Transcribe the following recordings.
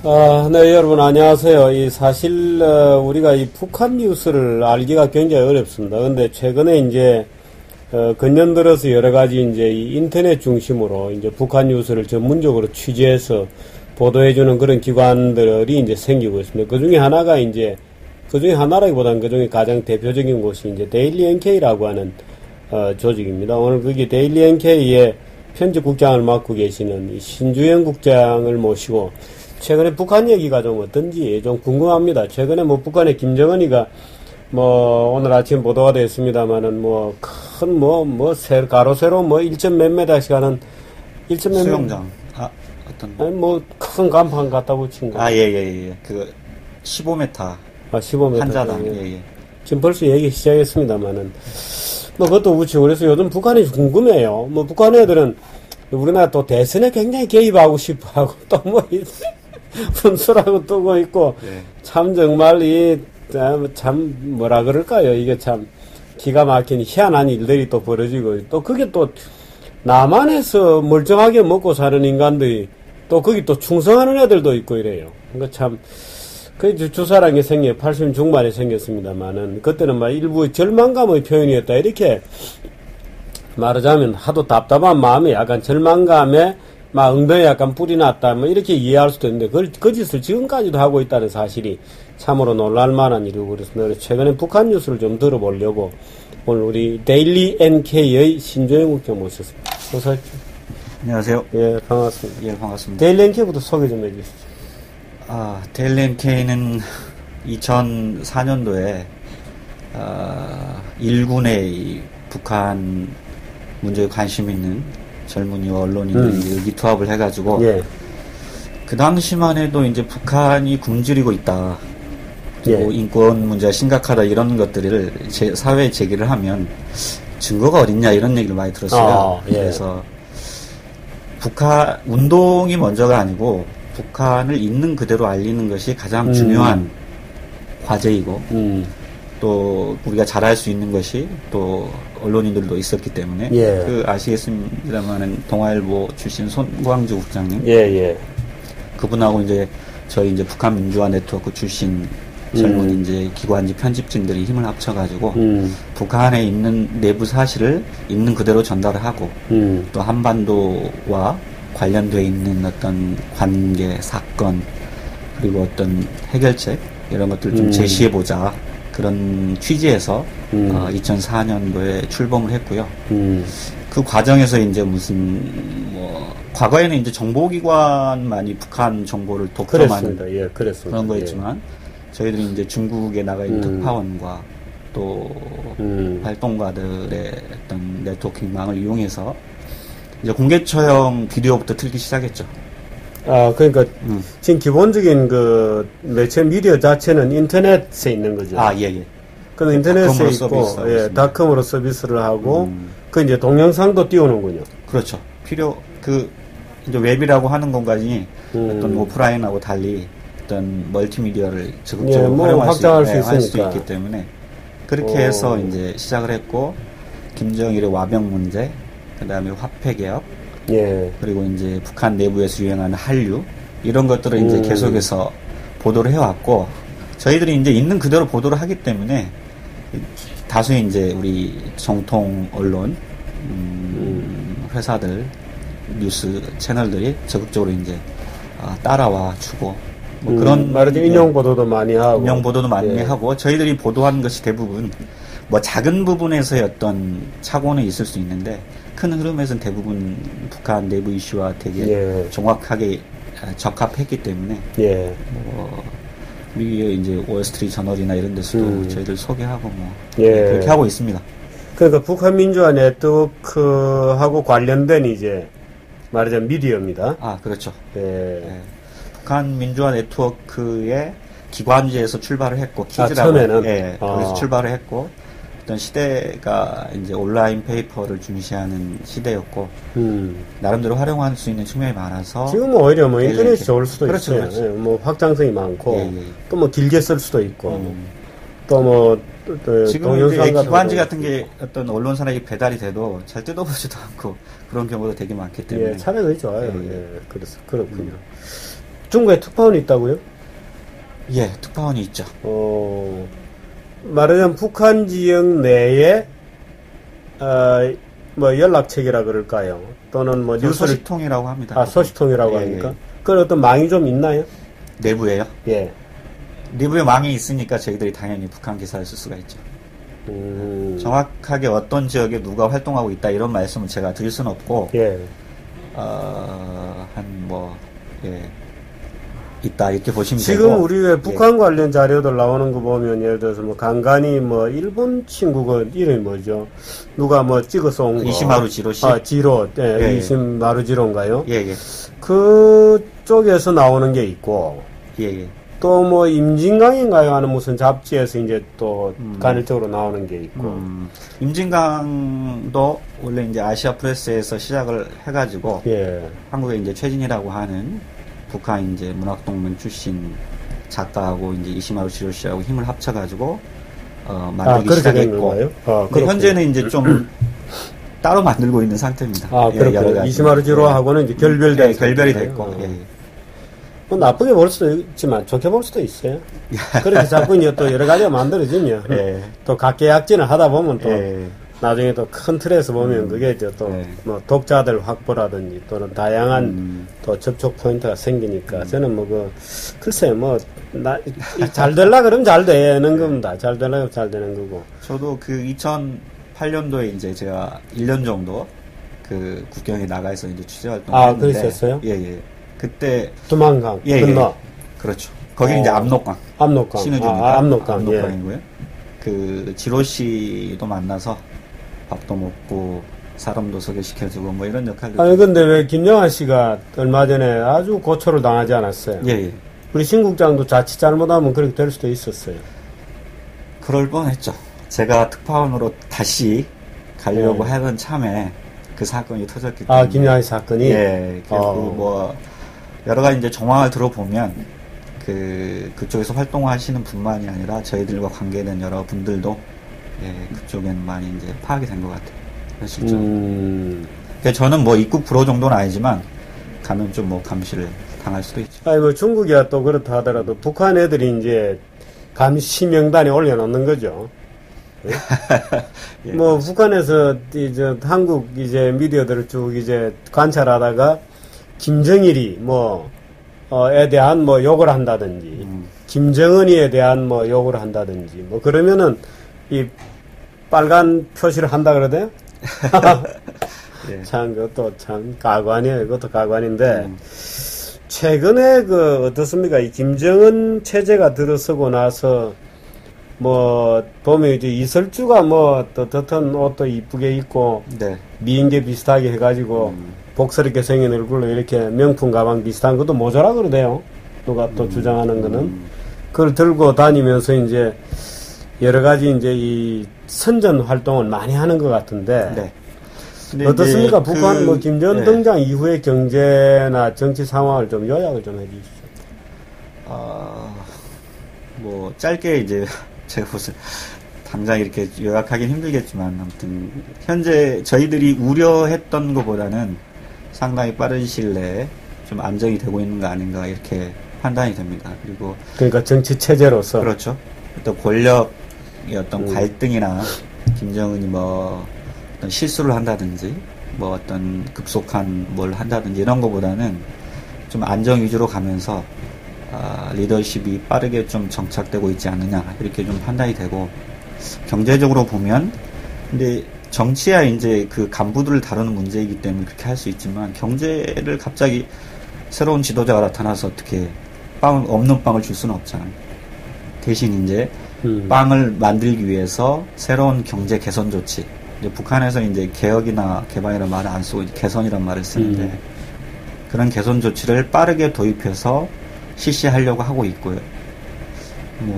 네, 여러분, 안녕하세요. 사실, 우리가 이 북한 뉴스를 알기가 굉장히 어렵습니다. 근데 최근에 이제, 근년 들어서 여러 가지 이제 이 인터넷 중심으로 이제 북한 뉴스를 전문적으로 취재해서 보도해주는 그런 기관들이 이제 생기고 있습니다. 그 중에 하나가 이제, 그 중에 하나라기보다는 그 중에 가장 대표적인 곳이 이제 데일리 NK라고 하는, 조직입니다. 오늘 거기 데일리 NK의 편집국장을 맡고 계시는 이 신주영 국장을 모시고, 최근에 북한 얘기가 좀 어떤지 좀 궁금합니다. 최근에 뭐 북한의 김정은이가 뭐 오늘 아침 보도가 됐습니다만은 뭐 큰 가로 세로 뭐 1점 몇 메다씩 하는 1점 몇 수영장. 아니 뭐 큰 간판 갖다 붙인 거. 예. 그 15m. 15m. 한자당. 예. 지금 벌써 얘기 시작했습니다만은 뭐 그것도 붙이고 그래서 요즘 북한이 궁금해요. 뭐 북한 애들은 우리나라 또 대선에 굉장히 개입하고 싶어 하고 또 뭐 분수라고 뜨고 있고, 네. 참 정말 참 뭐라 그럴까요? 이게 참 기가 막힌 희한한 일들이 또 벌어지고, 또 그게 또 남한에서 멀쩡하게 먹고 사는 인간들이 또 거기 또 충성하는 애들도 있고 이래요. 그러니까 참, 그 주사랑이 80 중반에 생겼습니다만은, 그때는 막 일부 절망감의 표현이었다. 이렇게 말하자면 하도 답답한 마음에 약간 절망감에 막 엉덩이에 약간 뿔이 났다 뭐 이렇게 이해할 수도 있는데 그걸 거짓을 지금까지도 하고 있다는 사실이 참으로 놀랄만한 일이고 그래서 최근에 북한 뉴스를 좀 들어보려고 오늘 우리 데일리 NK의 신조영 국장 모셨습니다. 어서 오십시오. 안녕하세요. 예, 반갑습니다. 예, 반갑습니다. 데일리 NK부터 소개 좀 해주시죠. 데일리 NK는 2004년도에 일군의 북한 문제에 관심 있는 젊은이와 언론인들이 의기투합을 해가지고, 예. 그 당시만 해도 이제 북한이 굶주리고 있다. 그리고 예. 인권 문제가 심각하다 이런 것들을 사회에 제기를 하면 증거가 어딨냐 이런 얘기를 많이 들었어요. 예. 그래서 북한 운동이 먼저가 아니고 북한을 있는 그대로 알리는 것이 가장 중요한 과제이고 또 우리가 잘할 수 있는 것이 또 언론인들도 있었기 때문에 예. 그 아시겠습니다만은 동아일보 출신 손광주 국장님 그분하고 이제 저희 이제 북한 민주화 네트워크 출신 젊은 이제 기관지 편집진들이 힘을 합쳐가지고 북한에 있는 내부 사실을 있는 그대로 전달을 하고 또 한반도와 관련돼 있는 어떤 관계 사건 그리고 어떤 해결책 이런 것들을 좀 제시해보자 그런 취지에서 2004년도에 출범을 했고요. 그 과정에서 이제 과거에는 이제 정보기관만이 북한 정보를 독점하는 그런 거였지만 저희들이 이제 중국에 나가 있는 특파원과 또 활동가들의 어떤 네트워킹망을 이용해서 이제 공개처형 비디오부터 틀기 시작했죠. 그러니까 지금 기본적인 그 매체 미디어 자체는 인터넷에 있는 거죠. 예. 그는 인터넷에 있고, 닷컴으로 서비스를 하고, 그 이제 동영상도 띄우는군요. 그렇죠. 이제 웹이라고 하는 공간이 어떤 오프라인하고 달리 어떤 멀티미디어를 적극적으로 활용할 수 있기 때문에 그렇게 해서 이제 시작을 했고, 김정일의 와병 문제, 그 다음에 화폐 개혁, 그리고 이제 북한 내부에서 유행하는 한류 이런 것들을 이제 계속해서 보도를 해왔고 저희들이 이제 있는 그대로 보도를 하기 때문에 다수의 이제 우리 정통 언론 회사들 뉴스 채널들이 적극적으로 이제 따라와 주고 뭐 그런 말하자면 인용 보도도 많이 하고 하고 저희들이 보도하는 것이 대부분 뭐 작은 부분에서의 어떤 착오는 있을 수 있는데 큰 흐름에서는 대부분 북한 내부 이슈와 되게 정확하게 적합했기 때문에 미국의 이제 월스트리트 저널이나 이런 데서도 저희들 소개하고 그렇게 하고 있습니다. 그러니까 북한 민주화 네트워크하고 관련된 이제 말하자면 미디어입니다. 그렇죠. 북한 민주화 네트워크의 기관지에서 출발을 했고 키즈라고 처음에는 거기서 출발을 했고 어떤 시대가 이제 온라인 페이퍼를 중시하는 시대였고 나름대로 활용할 수 있는 측면이 많아서 지금은 오히려 뭐 인터넷이 좋을 수도 그렇죠, 있어요. 그렇죠. 뭐 확장성이 많고 또 뭐 길게 쓸 수도 있고 또 뭐 지금 이제 기관지 같은 게 어떤 언론사에게 배달이 돼도 잘 뜯어보지도 않고 그런 경우도 되게 많기 때문에 차량이 좋아요. 그래서 그렇군요. 중국에 특파원이 있다고요? 예, 특파원이 있죠. 말하자면 북한 지역 내에 뭐 연락책이라 그럴까요? 또는 뭐 뉴스를 소식통이라고 합니다. 소식통이라고 합니까? 그런 어떤 망이 좀 있나요? 내부에요? 예. 내부에 망이 있으니까 저희들이 당연히 북한 기사를 쓸 수가 있죠. 정확하게 어떤 지역에 누가 활동하고 있다 이런 말씀을 제가 드릴 수는 없고, 예. 있다 이렇게 보시면 지금 되고. 우리 왜 북한 관련 자료들 나오는 거 보면 예를 들어서 뭐 간간히 뭐 일본 친구가 이름이 뭐죠? 누가 뭐 찍어서 온 거. 이시마루 지로시. 지로. 예. 이시마루 지로인가요? 예. 그쪽에서 나오는 게 있고. 예. 또 뭐 임진강인가요? 하는 무슨 잡지에서 이제 또 간헐적으로 나오는 게 있고. 임진강도 원래 이제 아시아 프레스에서 시작을 해가지고. 예. 한국에 이제 최진이라고 하는 북한 이제 문학동문 출신 작가하고 이제 이시마루 지로시하고 힘을 합쳐가지고 만들기 시작했고. 근데 현재는 이제 좀 따로 만들고 있는 상태입니다. 그렇군요. 이시마루 지로하고는 이제 결별이 됐고. 뭐 나쁘게 볼 수도 있지만 좋게 볼 수도 있어요. 그렇게 자꾸 이제 또 여러 가지가 만들어지면 또 각계약진을 하다 보면 또 나중에 또 큰 틀에서 보면 그게 이제 또 뭐 독자들 확보라든지 또는 다양한 또 접촉 포인트가 생기니까 저는 뭐 글쎄 뭐 잘 되려 그러면 잘 되는 겁니다. 잘 되려 그러면 잘 되는 거고. 저도 그 2008년도에 이제 제가 1년 정도 그 국경에 나가서 이제 취재 활동을 했는데. 그랬었어요? 예. 그때 두만강 건너. 그렇죠. 거기 이제 압록강. 신의주니까 압록강이고요. 그 지로 씨도 만나서 밥도 먹고 사람도 소개시켜주고 뭐 이런 역할을. 아니 근데 왜 김영하 씨가 얼마 전에 아주 고초를 당하지 않았어요? 예. 우리 신국장도 자칫 잘못하면 그렇게 될 수도 있었어요. 그럴 뻔했죠. 제가 특파원으로 다시 가려고 하던 참에 그 사건이 터졌기 때문에. 김영하 사건이. 예. 그리고 뭐 여러 가지 이제 정황을 들어보면 그쪽에서 활동하시는 분만이 아니라 저희들과 관계된 여러 분들도 그쪽에는 많이 이제 파악이 된 것 같아요. 실제로. 저는 뭐 입국 불허 정도는 아니지만 가면 좀 뭐 감시를 당할 수도 있죠. 뭐 중국이야 또 그렇다 하더라도 북한 애들이 이제 감시 명단에 올려놓는 거죠. 뭐 북한에서 이제 한국 이제 미디어들을 쭉 이제 관찰하다가 김정일이 에 대한 뭐 욕을 한다든지, 김정은이에 대한 뭐 욕을 한다든지, 뭐 그러면은 이 빨간 표시를 한다 그러대요? 참, 그것도 참 가관이에요. 그것도 가관인데, 최근에 어떻습니까? 이 김정은 체제가 들어서고 나서, 보면 이제 이설주가 떳떳한 옷도 이쁘게 입고, 미인계 비슷하게 해가지고, 복스럽게 생긴 얼굴로 이렇게 명품 가방 비슷한 것도 모자라 그러대요. 누가 또 주장하는 거는. 그걸 들고 다니면서 이제 여러 가지 이제 이 선전 활동을 많이 하는 것 같은데. 어떻습니까? 북한 김정은 등장 이후의 경제나 정치 상황을 좀 요약을 좀 해주시죠. 짧게 이제 제가 무슨 당장 이렇게 요약하기는 힘들겠지만 아무튼 현재 저희들이 우려했던 것보다는 상당히 빠른 시일 내에 좀 안정이 되고 있는 거 아닌가 이렇게 판단이 됩니다. 그리고 그러니까 정치 체제로서 그렇죠. 어떤 권력의 어떤 갈등이나 김정은이 어떤 실수를 한다든지 어떤 급속한 뭘 한다든지 이런 것보다는 좀 안정 위주로 가면서 리더십이 빠르게 좀 정착되고 있지 않느냐 이렇게 좀 판단이 되고 경제적으로 보면 근데 정치야 이제 그 간부들을 다루는 문제이기 때문에 그렇게 할 수 있지만 경제를 갑자기 새로운 지도자가 나타나서 어떻게 없는 빵을 줄 수는 없잖아요. 대신 이제 빵을 만들기 위해서 새로운 경제 개선 조치. 이제 북한에서 이제 개혁이나 개방이라는 말을 안 쓰고 개선이라는 말을 쓰는데 그런 개선 조치를 빠르게 도입해서 실시하려고 하고 있고요.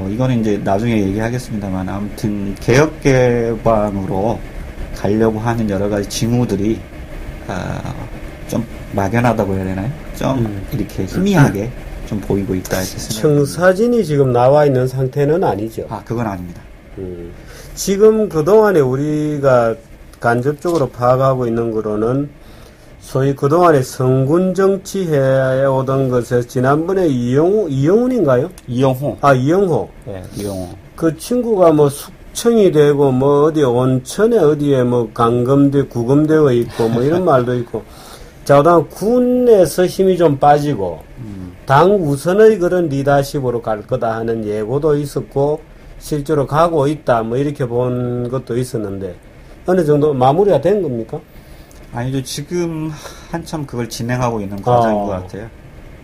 이거는 이제 나중에 얘기하겠습니다만 아무튼 개혁 개방으로 가려고 하는 여러 가지 징후들이 좀 막연하다고 해야 되나요? 좀 이렇게 희미하게 좀 보이고 있다 이렇게 생각합니다. 청사진이 지금 나와 있는 상태는 아니죠. 그건 아닙니다. 지금 그동안에 우리가 간접적으로 파악하고 있는 거로는 소위 그동안에 성군 정치 해오던 것에 지난번에 이영훈인가요? 이영호. 이영호. 네, 이영호. 그 친구가 뭐 숙청이 되고 뭐 어디 온천에 어디에 뭐 감금돼 구금되어 있고 뭐 이런 말도 있고. 자당 군에서 힘이 좀 빠지고 당 우선의 그런 리더십으로 갈 거다 하는 예고도 있었고 실제로 가고 있다 뭐 이렇게 본 것도 있었는데 어느 정도 마무리가 된 겁니까? 아니죠. 지금 한참 그걸 진행하고 있는 과정인 것 같아요.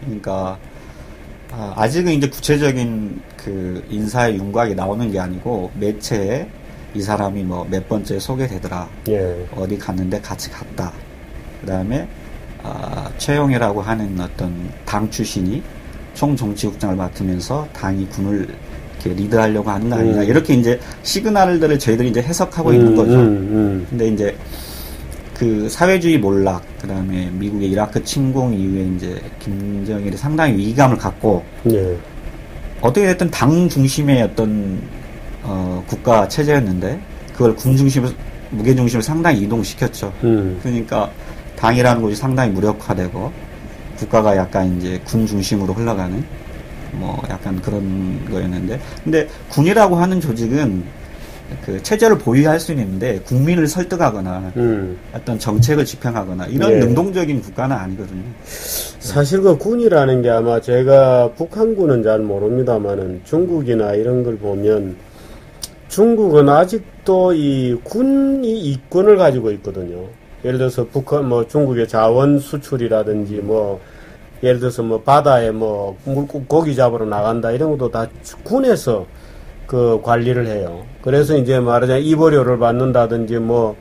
그러니까 아직은 이제 구체적인 그 인사의 윤곽이 나오는 게 아니고 매체에 이 사람이 뭐 몇 번째 소개되더라. 예. 어디 갔는데 같이 갔다. 그 다음에 최영이라고 하는 어떤 당 출신이 총정치국장을 맡으면서 당이 군을 이렇게 리드하려고 하는 거 아니냐. 이렇게 이제 시그널들을 저희들이 이제 해석하고 있는 거죠. 근데 이제 그 사회주의 몰락, 그 다음에 미국의 이라크 침공 이후에 이제 김정일이 상당히 위기감을 갖고, 예. 어떻게 됐든 당 중심의 어떤, 국가 체제였는데, 그걸 군 중심을, 무게 중심을 상당히 이동시켰죠. 그러니까 당이라는 곳이 상당히 무력화되고, 국가가 약간 이제 군 중심으로 흘러가는, 뭐 약간 그런 거였는데, 근데 군이라고 하는 조직은 그 체제를 보유할 수는 있는데 국민을 설득하거나 어떤 정책을 집행하거나 이런 예. 능동적인 국가는 아니거든요. 사실 그 군이라는 게 아마 제가 북한군은 잘 모릅니다만은 중국이나 이런 걸 보면 중국은 아직도 이 군이 이권을 가지고 있거든요. 예를 들어서 북한 뭐 중국의 자원 수출이라든지 뭐 예를 들어서 뭐 바다에 뭐 고기 잡으러 나간다 이런 것도 다 군에서 그 관리를 해요. 그래서 이제 말하자면 입원료를 받는다든지 뭐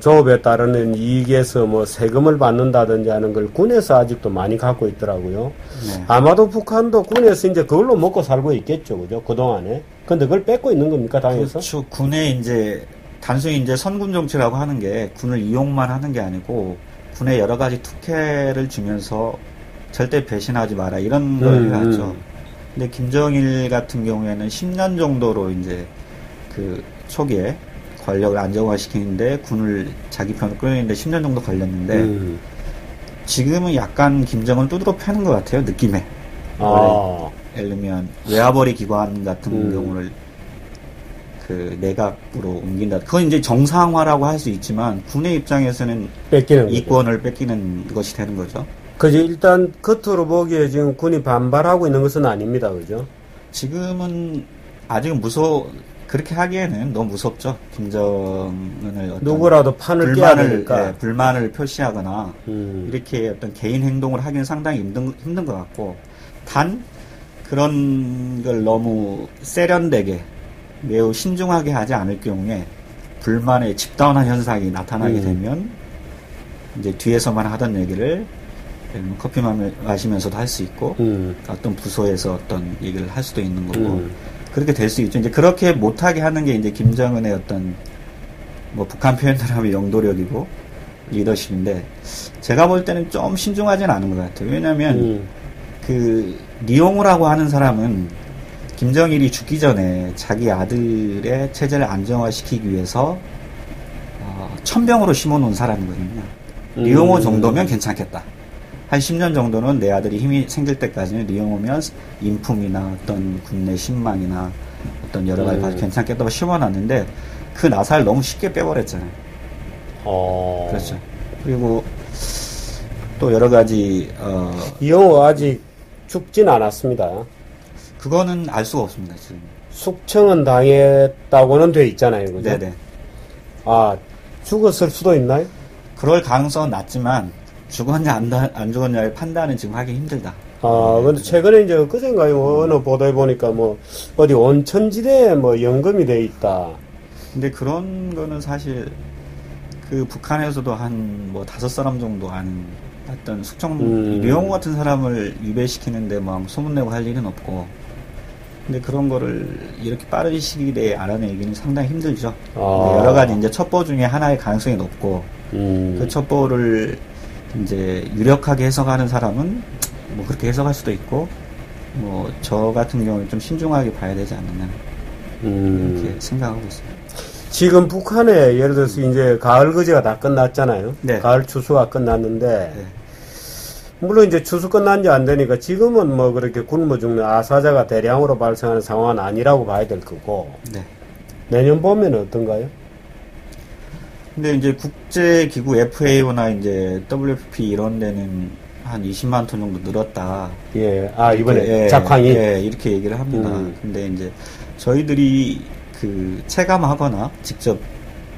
조업에 따르는 이익에서 뭐 세금을 받는다든지 하는 걸 군에서 아직도 많이 갖고 있더라고요. 네. 아마도 북한도 군에서 이제 그걸로 먹고 살고 있겠죠, 그죠? 그동안에. 근데 그걸 뺏고 있는 겁니까, 당에서? 그렇죠. 군에 이제 단순히 이제 선군 정치라고 하는 게 군을 이용만 하는 게 아니고 군에 여러 가지 특혜를 주면서 절대 배신하지 마라 이런 걸 해왔죠. 근데 김정일 같은 경우에는 10년 정도로 이제 그 초기에 권력을 안정화시키는데 군을 자기 편으로 끌어내는데 10년 정도 걸렸는데 지금은 약간 김정은 두드러 패는 것 같아요, 느낌에. 예를 들면 외화벌이 기관 같은 경우를 그 내각으로 옮긴다. 그건 이제 정상화라고 할 수 있지만 군의 입장에서는 이권을 뺏기는 것이 되는 거죠. 그죠. 일단 겉으로 보기에 지금 군이 반발하고 있는 것은 아닙니다. 그죠? 지금은 아직은 그렇게 하기에는 너무 무섭죠. 김정은을 어떤 누구라도 판을 깨야 되니까. 네, 불만을 표시하거나 이렇게 어떤 개인 행동을 하기는 상당히 힘든 것 같고 단 그런 걸 너무 세련되게 매우 신중하게 하지 않을 경우에 불만의 집단화 현상이 나타나게 되면 이제 뒤에서만 하던 얘기를 커피만 마시면서도 할 수 있고 어떤 부서에서 어떤 얘기를 할 수도 있는 거고 그렇게 될 수 있죠. 이제 그렇게 못하게 하는 게 이제 김정은의 어떤 뭐 북한 표현을 하면 영도력이고 리더십인데 제가 볼 때는 좀 신중하지는 않은 것 같아요. 왜냐하면 그 리용우라고 하는 사람은 김정일이 죽기 전에 자기 아들의 체제를 안정화시키기 위해서 천병으로 심어놓은 사람이거든요. 리용호 정도면 괜찮겠다. 한 10년 정도는 내 아들이 힘이 생길 때까지는 리용호면 인품이나 어떤 국내 신망이나 어떤 여러 가지 봐서 괜찮겠다고 심어놨는데 그 나사를 너무 쉽게 빼버렸잖아요. 그렇죠. 그리고 또 여러 가지 리용호 아직 죽진 않았습니다. 그거는 알 수가 없습니다. 지금. 숙청은 당했다고는 돼 있잖아요. 그죠? 네네. 죽었을 수도 있나요? 그럴 가능성은 낮지만 죽었냐 안 죽었냐의 판단은 지금 하기 힘들다. 근데 최근에 이제 그생가요 어느 보도에 보니까 뭐 어디 온천지대에 뭐 연금이 돼 있다. 근데 그런 거는 사실 그 북한에서도 한 뭐 5사람 정도 아는 어떤 숙청 리용호 같은 사람을 유배시키는데 막 소문내고 할 일은 없고. 근데 그런 거를 이렇게 빠른 시기 내에 알아내기는 상당히 힘들죠. 여러 가지 이제 첩보 중에 하나의 가능성이 높고, 그 첩보를 이제 유력하게 해석하는 사람은 뭐 그렇게 해석할 수도 있고, 뭐 저 같은 경우는 좀 신중하게 봐야 되지 않느냐, 이렇게 생각하고 있습니다. 지금 북한에 예를 들어서 이제 가을 거제가 다 끝났잖아요. 네. 가을 추수가 끝났는데, 네. 물론 이제 추수 끝난 지 안 되니까 지금은 뭐 그렇게 굶어 죽는 아사자가 대량으로 발생하는 상황은 아니라고 봐야 될 거고, 네. 내년 봄에는 어떤가요? 근데 이제 국제기구 FAO나 이제 WFP 이런 데는 한 20만 톤 정도 늘었다. 예. 아, 이번에 작황이? 예, 이렇게 얘기를 합니다. 근데 이제 저희들이 그 체감하거나 직접,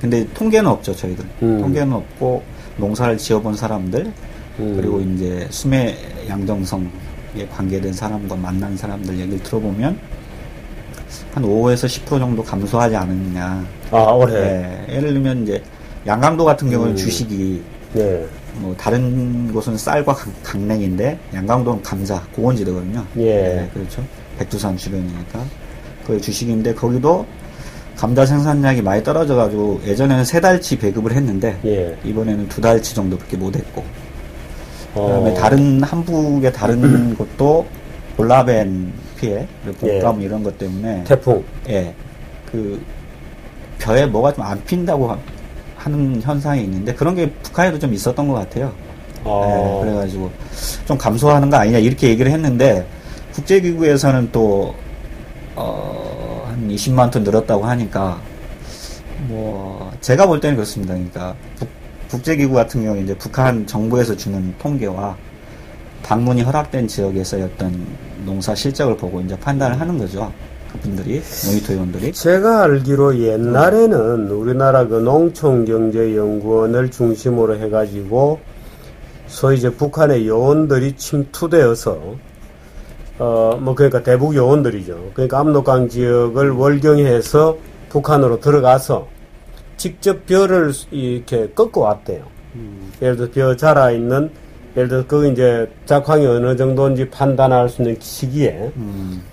근데 통계는 없죠, 저희들. 통계는 없고, 농사를 지어본 사람들, 그리고 이제 수매 양정성에 관계된 사람과 만난 사람들 얘기를 들어보면, 한 5에서 10% 정도 감소하지 않았느냐. 아, 올해? 예, 예를 들면 이제, 양강도 같은 경우는 주식이, 네. 뭐, 다른 곳은 쌀과 강냉인데, 양강도는 감자, 고원지대거든요. 예. 네, 그렇죠. 백두산 주변이니까. 그 주식인데, 거기도 감자 생산량이 많이 떨어져가지고, 예전에는 3달치 배급을 했는데, 예. 이번에는 2달치 정도밖에 못했고, 그다음에 다른, 한국의 다른 곳도 볼라벤 피해, 복감 이런 것 때문에. 태풍. 예. 그, 벼에 뭐가 좀 안 핀다고 하는 현상이 있는데 그런 게 북한에도 좀 있었던 것 같아요. 네, 그래가지고 좀 감소하는 거 아니냐 이렇게 얘기를 했는데 국제기구에서는 또 한 20만 톤 늘었다고 하니까 뭐 제가 볼 때는 그렇습니다. 그러니까 국제기구 같은 경우 이제 북한 정부에서 주는 통계와 방문이 허락된 지역에서의 어떤 농사 실적을 보고 이제 판단을 하는 거죠. 분들이 모니터 요원들이 제가 알기로 옛날에는 우리나라 그 농촌경제연구원을 중심으로 해가지고 소위 이제 북한의 요원들이 침투되어서 뭐 그러니까 대북 요원들이죠. 그러니까 압록강 지역을 월경해서 북한으로 들어가서 직접 벼를 이렇게 꺾어 왔대요. 예를 들어 벼 자라 있는 예를 들어 그 이제 작황이 어느 정도인지 판단할 수 있는 시기에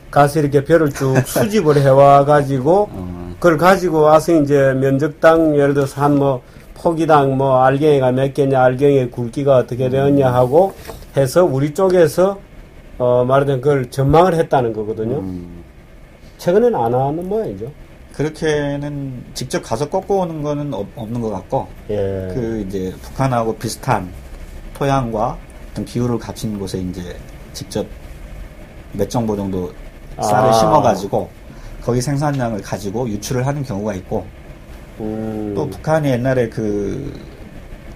가서 이렇게 벼를 쭉 수집을 해와가지고, 그걸 가지고 와서 이제 면적당, 예를 들어서 한 뭐, 포기당 뭐, 알갱이가 몇 개냐, 알갱이의 굵기가 어떻게 되었냐 하고 해서 우리 쪽에서, 말하자면 그걸 전망을 했다는 거거든요. 최근에는 안 하는 모양이죠. 그렇게는 직접 가서 꺾고 오는 거는 없는 것 같고, 예. 그 이제 북한하고 비슷한 토양과 어떤 기후를 갖춘 곳에 이제 직접 몇 정보 정도 쌀을 심어가지고 거기 생산량을 가지고 유출을 하는 경우가 있고 또 북한이 옛날에 그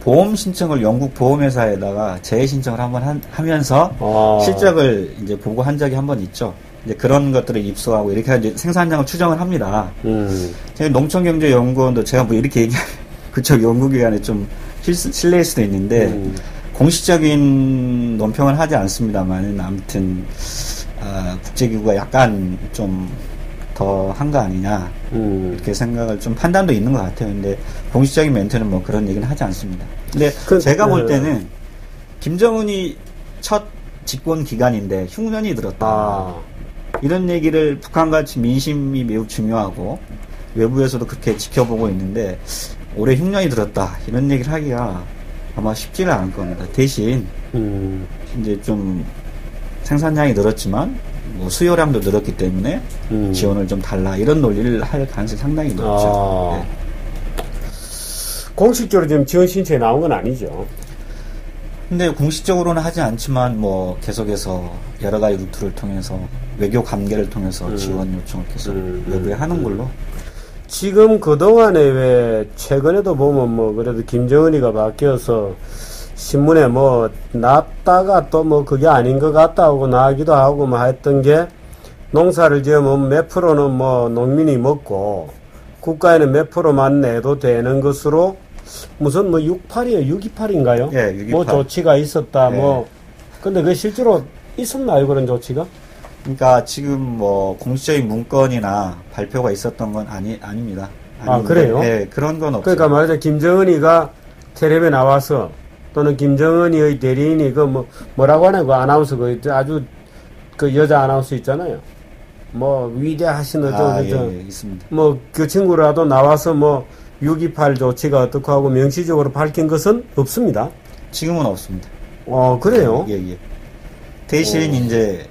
보험 신청을 영국 보험회사에다가 재해 신청을 한번 하면서 실적을 이제 보고 한 적이 한 번 있죠. 이제 그런 것들을 입수하고 이렇게 이제 생산량을 추정을 합니다. 농촌경제연구원도 제가 뭐 이렇게 얘기하면 그쪽 연구기관에 좀 실례일 수도 있는데 공식적인 논평을 하지 않습니다만 아무튼 국제기구가 약간 좀 더 한 거 아니냐 이렇게 생각을 좀 판단도 있는 것 같아요. 근데 공식적인 멘트는 뭐 그런 얘기는 하지 않습니다. 근데 제가 볼 때는 김정은이 첫 집권 기간인데 흉년이 들었다. 이런 얘기를 북한같이 민심이 매우 중요하고 외부에서도 그렇게 지켜보고 있는데 올해 흉년이 들었다 이런 얘기를 하기가 아마 쉽지는 않을 겁니다. 대신 이제 좀 생산량이 늘었지만 뭐 수요량도 늘었기 때문에 지원을 좀 달라 이런 논리를 할 가능성이 상당히 높죠. 네. 공식적으로 지금 지원 신청이 나온 건 아니죠. 근데 공식적으로는 하지 않지만 뭐 계속해서 여러 가지 루트를 통해서 외교 관계를 통해서 지원 요청을 계속 외부에 하는 걸로. 지금 그동안에 왜 최근에도 보면 뭐 그래도 김정은이가 바뀌어서 신문에 뭐 났다가 또 뭐 그게 아닌 것 같다고 나기도 하고 뭐 했던 게 농사를 지으면 몇 프로는 뭐 농민이 먹고 국가에는 몇 프로만 내도 되는 것으로 무슨 뭐 628이에요 628인가요? 예, 628. 뭐 조치가 있었다. 예. 뭐 근데 그 실제로 있었나요 그런 조치가? 그러니까 지금 뭐 공식적인 문건이나 발표가 있었던 건 아닙니다. 아닌데, 그래요? 네, 그런 건 없어요. 그러니까 말하자면 김정은이가 텔레비에 나와서 또는 김정은이의 대리인이 그 뭐라고 하나 그 아나운서 그 아주 그 여자 아나운서 있잖아요. 뭐 위대하신 예, 있습니다. 뭐 그 친구라도 나와서 뭐 628 조치가 어떻고 하고 명시적으로 밝힌 것은 없습니다. 지금은 없습니다. 그래요? 예. 대신 이제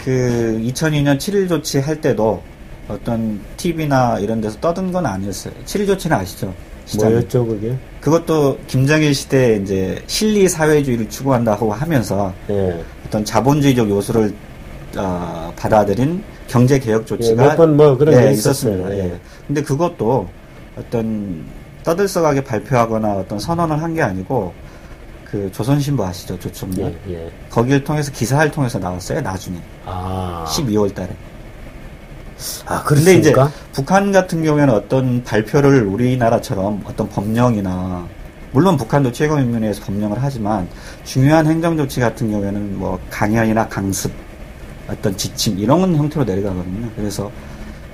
그 2002년 7일 조치 할 때도 어떤 TV나 이런 데서 떠든 건 아니었어요. 7.1 조치는 아시죠? 시장이. 뭐였죠, 그게? 그것도 김정일 시대에 이제 실리 사회주의를 추구한다고 하면서 예. 어떤 자본주의적 요소를 받아들인 경제 개혁 조치가 몇 번 뭐 그런 게 있었습니다. 예. 근데 그것도 어떤 떠들썩하게 발표하거나 어떤 선언을 한 게 아니고 그 조선신보 아시죠? 조총련. 예. 거기를 통해서 기사를 통해서 나왔어요. 나중에. 12월 달에. 근데 이제 북한 같은 경우에는 어떤 발표를 우리나라처럼 어떤 법령이나 물론 북한도 최고인민회에서 법령을 하지만 중요한 행정조치 같은 경우에는 뭐 강연이나 강습 어떤 지침 이런 형태로 내려가거든요. 그래서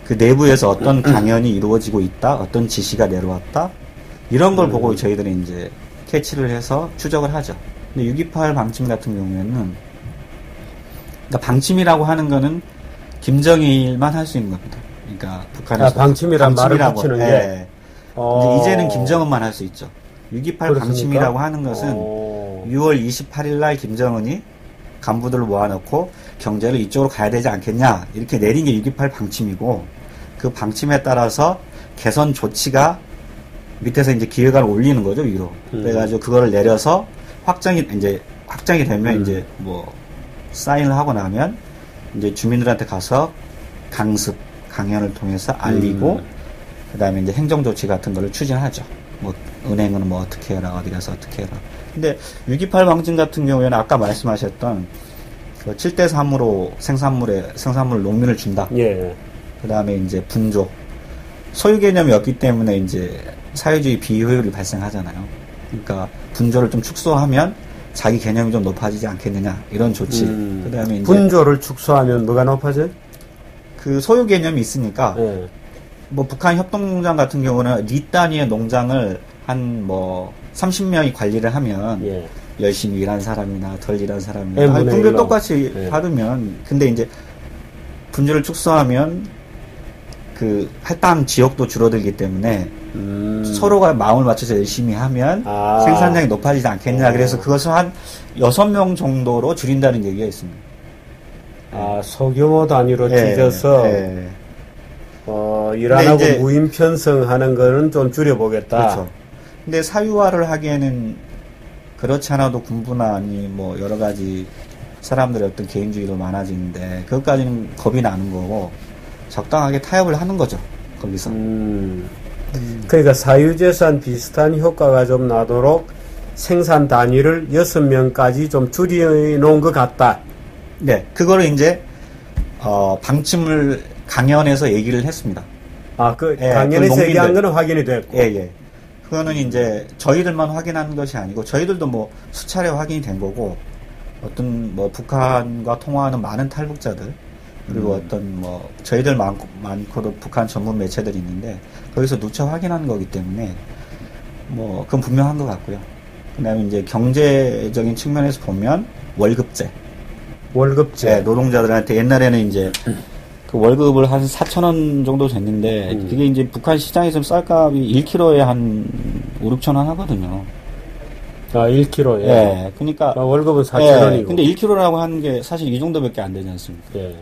그 내부에서 어떤 강연이 이루어지고 있다, 어떤 지시가 내려왔다 이런 걸 보고 저희들이 이제 캐치를 해서 추적을 하죠. 근데 6.28 방침 같은 경우에는 그러니까 방침이라고 하는 거는 김정일만 할 수 있는 겁니다. 그러니까 북한에서 방침이란 말을 붙이는 게 이제는 김정은만 할 수 있죠. 6.28 그렇습니까? 방침이라고 하는 것은 6월 28일 날 김정은이 간부들을 모아놓고 경제를 이쪽으로 가야 되지 않겠냐 이렇게 내린 게 6.28 방침이고 그 방침에 따라서 개선 조치가 밑에서 이제 기획안을 올리는 거죠 위로. 그래가지고 그거를 내려서 확정이 되면 이제 뭐 사인을 하고 나면 이제 주민들한테 가서 강습 강연을 통해서 알리고 그다음에 이제 행정 조치 같은 거를 추진하죠. 뭐 은행은 뭐 어떻게 해라 어디 가서 어떻게 해라. 근데 6.28 방침 같은 경우에는 아까 말씀하셨던 그 7대3으로 생산물 농민을 준다. 예. 그다음에 이제 분조 소유 개념이 없기 때문에 이제 사회주의 비효율이 발생하잖아요. 그러니까 분조를 좀 축소하면 자기 개념이 좀 높아지지 않겠느냐 이런 조치. 그다음에 이제 분조를 축소하면 뭐가 높아져요? 그 소유 개념이 있으니까 예. 뭐 북한 협동농장 같은 경우는 리 단위의 농장을 한 뭐 30명이 관리를 하면 예. 열심히 일한 사람이나 덜 일한 사람이나 N분의 분배 1로. 똑같이 예. 받으면 근데 이제 분조를 축소하면 그 할당 지역도 줄어들기 때문에 서로가 마음을 맞춰서 열심히 하면 생산량이 높아지지 않겠냐. 그래서 그것을 한 6명 정도로 줄인다는 얘기가 있습니다. 소규모 단위로 찢어서 일 안 하고 무임 편성하는 거는 좀 줄여보겠다. 그렇죠. 근데 사유화를 하기에는 그렇지 않아도 군부나 아니 뭐 여러 가지 사람들의 어떤 개인주의도 많아지는데 그것까지는 겁이 나는 거고 적당하게 타협을 하는 거죠. 거기서. 그러니까 사유재산 비슷한 효과가 좀 나도록 생산 단위를 6명까지 좀 줄여놓은 것 같다. 네. 그거를 이제 방침을 강연에서 얘기를 했습니다. 강연에서 얘기한 거는 확인이 됐고. 예. 그거는 이제 저희들만 확인한 것이 아니고 저희들도 뭐 수차례 확인이 된 거고 어떤 뭐 북한과 통화하는 많은 탈북자들 그리고 어떤 뭐 저희들 많고도 북한 전문 매체들이 있는데 거기서 누차 확인한 거기 때문에 뭐 그건 분명한 것 같고요. 그다음에 이제 경제적인 측면에서 보면 월급제. 네, 노동자들한테 옛날에는 이제 그 월급을 한 4,000원 정도 됐는데 그게 이제 북한 시장에서 쌀값이 1kg에 한 5, 6천 원 하거든요. 1kg에? 예. 그러니까. 월급은 4,000원이고. 예, 근데 1kg라고 하는 게 사실 이 정도밖에 안 되지 않습니까? 예.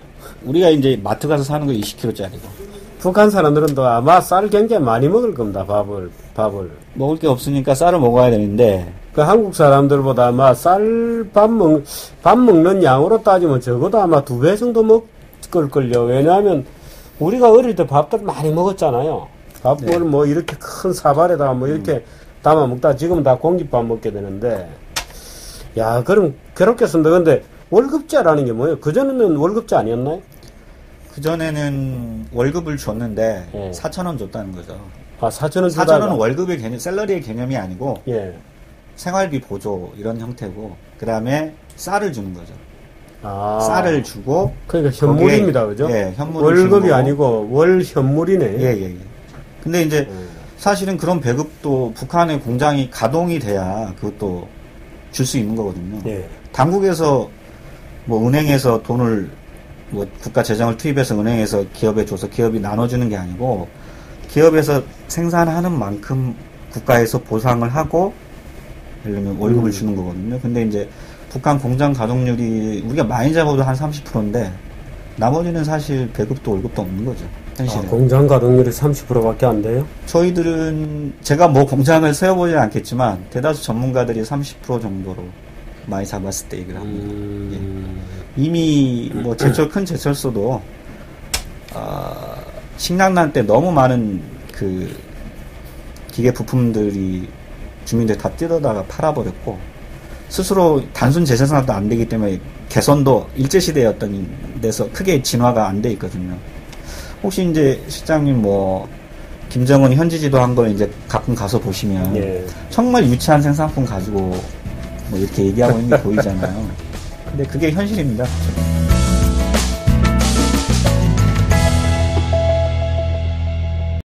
우리가 이제 마트 가서 사는 거 20kg짜리고. 북한 사람들은 또 아마 쌀 굉장히 많이 먹을 겁니다, 밥을. 먹을 게 없으니까 쌀을 먹어야 되는데. 그 한국 사람들보다 아마 밥 먹는 양으로 따지면 적어도 아마 2배 정도 먹을걸요. 왜냐하면 우리가 어릴 때 밥들 많이 먹었잖아요. 밥을 뭐 이렇게 큰 사발에다가 뭐 이렇게 담아 먹다 지금은 다 공깃밥 먹게 되는데, 야, 그럼 괴롭겠습니다. 근데 월급제라는 게 뭐예요? 그전에는 월급제 아니었나요? 그전에는 월급을 줬는데 4,000원 줬다는 거죠. 4,000원 4,000원은 월급의 개념, 샐러리의 개념이 아니고 예. 생활비 보조 이런 형태고 그 다음에 쌀을 주는 거죠. 쌀을 주고 그러니까 현물입니다, 그죠? 예, 현물을 월급이 아니고 월 현물이네. 예. 근데 이제 사실은 그런 배급도 북한의 공장이 가동이 돼야 그것도 줄 수 있는 거거든요. 예. 당국에서 뭐 은행에서 돈을 뭐 국가 재정을 투입해서 은행에서 기업에 줘서 기업이 나눠주는 게 아니고 기업에서 생산하는 만큼 국가에서 보상을 하고 예를 들면 월급을 주는 거거든요. 근데 이제 북한 공장 가동률이 우리가 많이 잡아도 한 30%인데 나머지는 사실 배급도 월급도 없는 거죠. 현실은. 공장 가동률이 30%밖에 안 돼요? 저희들은 제가 뭐 공장을 세워보지 않겠지만 대다수 전문가들이 30% 정도로 많이 잡았을 때 얘기를 합니다. 예. 이미 뭐 큰 제철소도 식량난 때 너무 많은 그 기계 부품들이 주민들이 다 뜯어다가 팔아버렸고 스스로 단순 재생산도 안 되기 때문에 개선도 일제시대의 어떤 데서 크게 진화가 안 돼 있거든요. 혹시 이제 실장님 뭐 김정은 현지 지도한 걸 이제 가끔 가서 보시면 예. 정말 유치한 생산품 가지고 뭐 이렇게 얘기하고 있는 게 보이잖아요. 근데 그게 현실입니다.